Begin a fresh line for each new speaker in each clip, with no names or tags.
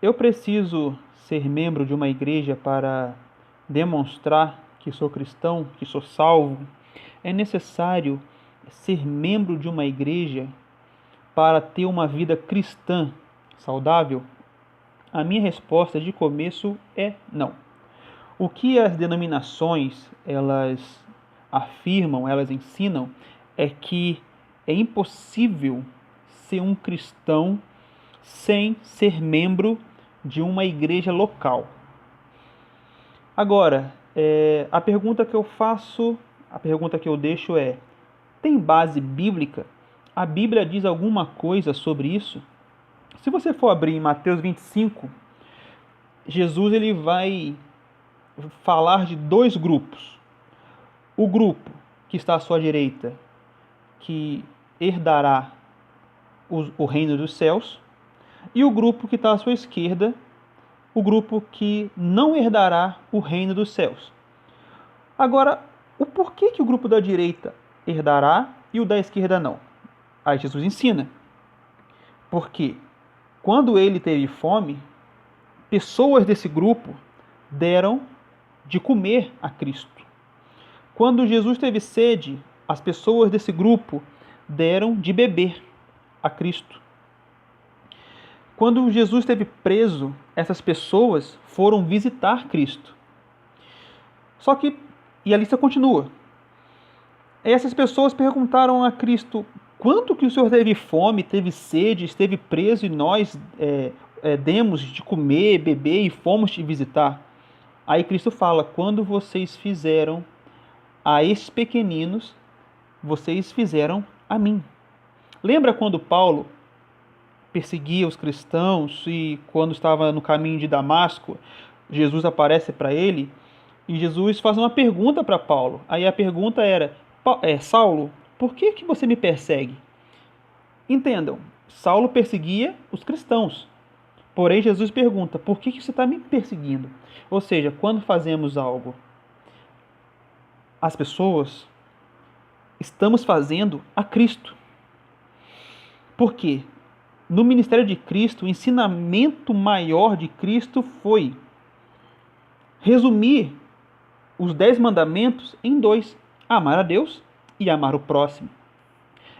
Eu preciso ser membro de uma igreja para demonstrar que sou cristão, que sou salvo? É necessário ser membro de uma igreja para ter uma vida cristã saudável? A minha resposta de começo é não. O que as denominações elas afirmam, elas ensinam, é que é impossível ser um cristão sem ser membro de uma igreja local. Agora, a pergunta que eu faço, a pergunta que eu deixo é: tem base bíblica? A Bíblia diz alguma coisa sobre isso? Se você for abrir em Mateus 25, Jesus ele vai falar de dois grupos. O grupo que está à sua direita, que herdará o reino dos céus, e o grupo que está à sua esquerda, o grupo que não herdará o reino dos céus. Agora, o porquê que o grupo da direita herdará e o da esquerda não? Aí Jesus ensina. Porque quando ele teve fome, pessoas desse grupo deram de comer a Cristo. Quando Jesus teve sede, as pessoas desse grupo deram de beber a Cristo. Quando Jesus esteve preso, essas pessoas foram visitar Cristo. Só que, e a lista continua. Essas pessoas perguntaram a Cristo: quanto que o Senhor teve fome, teve sede, esteve preso e nós demos de comer, beber e fomos te visitar? Aí Cristo fala: quando vocês fizeram a esses pequeninos, vocês fizeram a mim. Lembra quando Paulo perseguia os cristãos e quando estava no caminho de Damasco, Jesus aparece para ele e Jesus faz uma pergunta para Paulo. Aí a pergunta era: Saulo, por que você me persegue? Entendam, Saulo perseguia os cristãos. Porém, Jesus pergunta: por que você está me perseguindo? Ou seja, quando fazemos algo, as pessoas estamos fazendo a Cristo. Por quê? No ministério de Cristo, o ensinamento maior de Cristo foi resumir os 10 mandamentos em 2: amar a Deus e amar o próximo.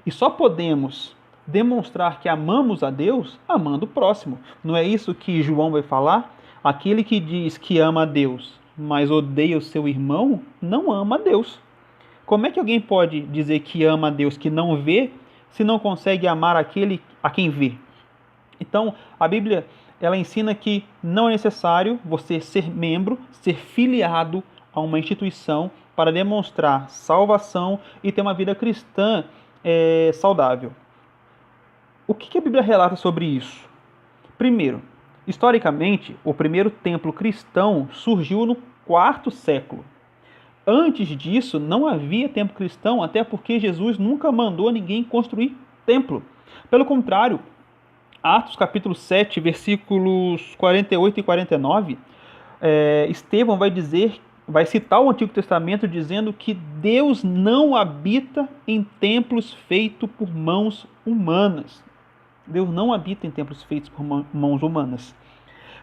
E só podemos demonstrar que amamos a Deus amando o próximo. Não é isso que João vai falar? Aquele que diz que ama a Deus, mas odeia o seu irmão, não ama a Deus. Como é que alguém pode dizer que ama a Deus que não vê, se não consegue amar aquele a quem vê? Então, a Bíblia ela ensina que não é necessário você ser membro, ser filiado a uma instituição para demonstrar salvação e ter uma vida cristã saudável. O que a Bíblia relata sobre isso? Primeiro, historicamente, o primeiro templo cristão surgiu no quarto século. Antes disso, não havia templo cristão, até porque Jesus nunca mandou ninguém construir templo. Pelo contrário, Atos capítulo 7, versículos 48 e 49, Estevão vai citar o Antigo Testamento dizendo que Deus não habita em templos feitos por mãos humanas. Deus não habita em templos feitos por mãos humanas.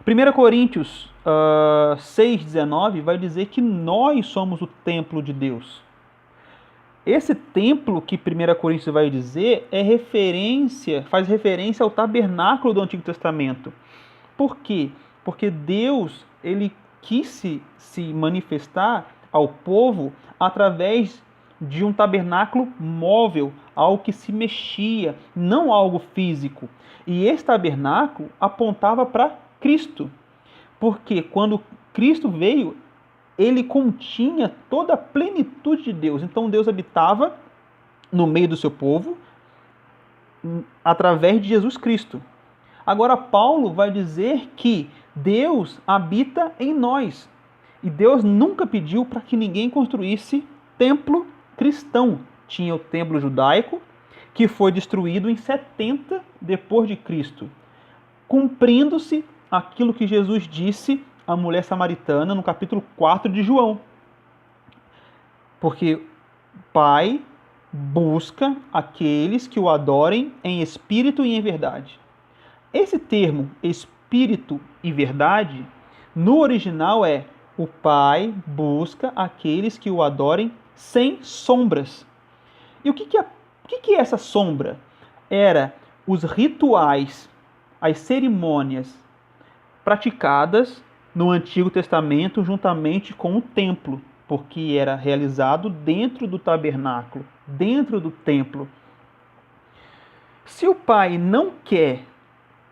1 Coríntios 6,19 vai dizer que nós somos o templo de Deus. Esse templo que 1 Coríntios vai dizer faz referência ao tabernáculo do Antigo Testamento. Por quê? Porque Deus ele quis se manifestar ao povo através de um tabernáculo móvel, algo que se mexia, não algo físico. E esse tabernáculo apontava para Cristo, porque quando Cristo veio, ele continha toda a plenitude de Deus. Então Deus habitava no meio do seu povo através de Jesus Cristo. Agora Paulo vai dizer que Deus habita em nós. E Deus nunca pediu para que ninguém construísse templo cristão. Tinha o templo judaico, que foi destruído em 70 depois de Cristo, cumprindo-se aquilo que Jesus disse à mulher samaritana no capítulo 4 de João. Porque Pai busca aqueles que o adorem em espírito e em verdade. Esse termo espírito e verdade, no original é: o Pai busca aqueles que o adorem sem sombras. E o que é essa sombra? Era os rituais, as cerimônias praticadas no Antigo Testamento juntamente com o templo, porque era realizado dentro do tabernáculo, dentro do templo. Se o Pai não quer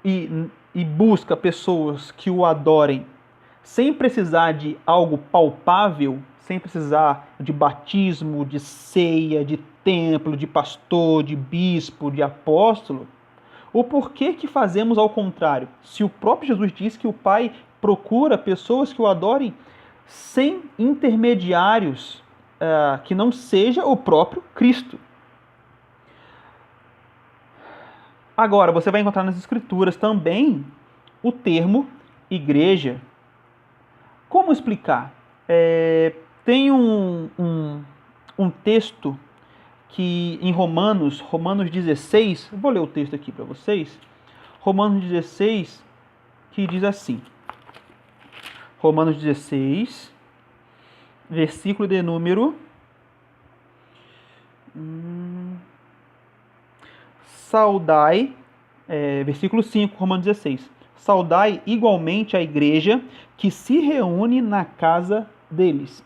e busca pessoas que o adorem sem precisar de algo palpável, sem precisar de batismo, de ceia, de templo, de pastor, de bispo, de apóstolo, o porquê que fazemos ao contrário? Se o próprio Jesus diz que o Pai procura pessoas que o adorem sem intermediários, que não seja o próprio Cristo. Agora, você vai encontrar nas Escrituras também o termo igreja. Como explicar? Tem um texto que em Romanos 16, vou ler o texto aqui para vocês. Romanos 16, que diz assim. Romanos 16, versículo de número... Saudai, versículo 5, Romanos 16. Saudai igualmente a igreja que se reúne na casa deles.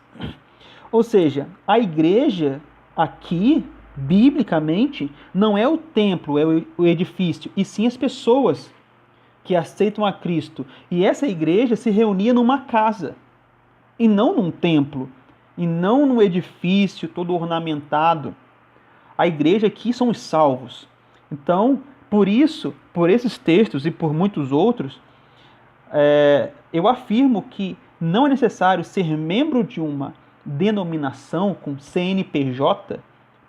Ou seja, a igreja aqui, biblicamente, não é o templo, é o edifício, e sim as pessoas que aceitam a Cristo. E essa igreja se reunia numa casa, e não num templo, e não num edifício todo ornamentado. A igreja aqui são os salvos. Então, por isso, por esses textos e por muitos outros, eu afirmo que não é necessário ser membro de uma denominação com CNPJ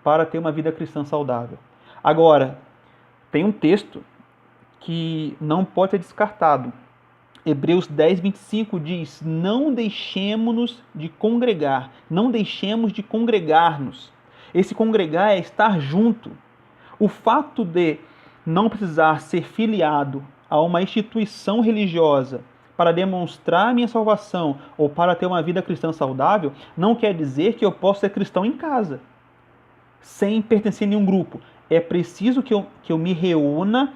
para ter uma vida cristã saudável. Agora, tem um texto que não pode ser descartado. Hebreus 10, 25 diz: não deixemos de congregar, não deixemos de congregar-nos. Esse congregar é estar junto. O fato de não precisar ser filiado a uma instituição religiosa para demonstrar minha salvação ou para ter uma vida cristã saudável, não quer dizer que eu possa ser cristão em casa, sem pertencer a nenhum grupo. É preciso que eu me reúna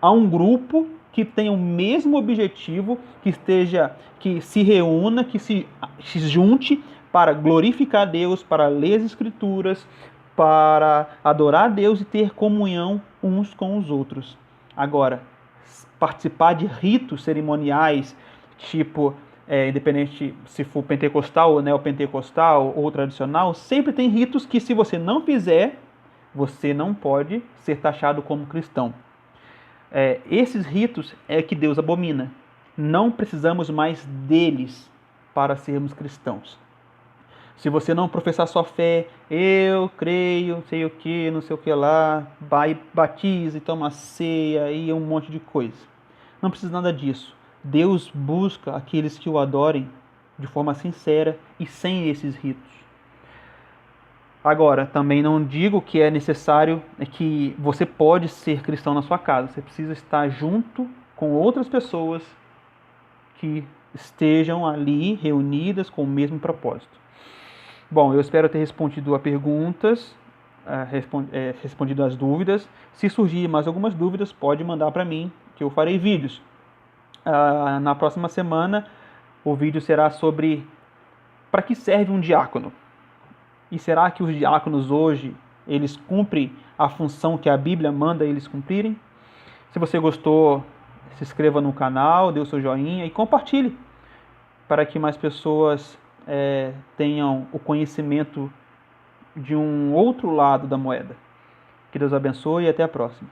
a um grupo que tenha o mesmo objetivo, que se reúna, que se junte para glorificar a Deus, para ler as Escrituras, para adorar a Deus e ter comunhão uns com os outros. Agora, participar de ritos cerimoniais, tipo, independente se for pentecostal ou neopentecostal ou tradicional, sempre tem ritos que, se você não fizer, você não pode ser taxado como cristão. Esses ritos é que Deus abomina. Não precisamos mais deles para sermos cristãos. Se você não professar sua fé, eu creio, não sei o que, não sei o que lá, vai, batiza e toma ceia e um monte de coisa. Não precisa nada disso. Deus busca aqueles que o adorem de forma sincera e sem esses ritos. Agora, também não digo que é necessário, que você pode ser cristão na sua casa. Você precisa estar junto com outras pessoas que estejam ali reunidas com o mesmo propósito. Bom, eu espero ter respondido a perguntas, respondido as dúvidas. Se surgir mais algumas dúvidas, pode mandar para mim, que eu farei vídeos. Na próxima semana, o vídeo será sobre para que serve um diácono. E será que os diáconos hoje, eles cumprem a função que a Bíblia manda eles cumprirem? Se você gostou, se inscreva no canal, dê o seu joinha e compartilhe, para que mais pessoas tenham o conhecimento de um outro lado da moeda. Que Deus abençoe e até a próxima.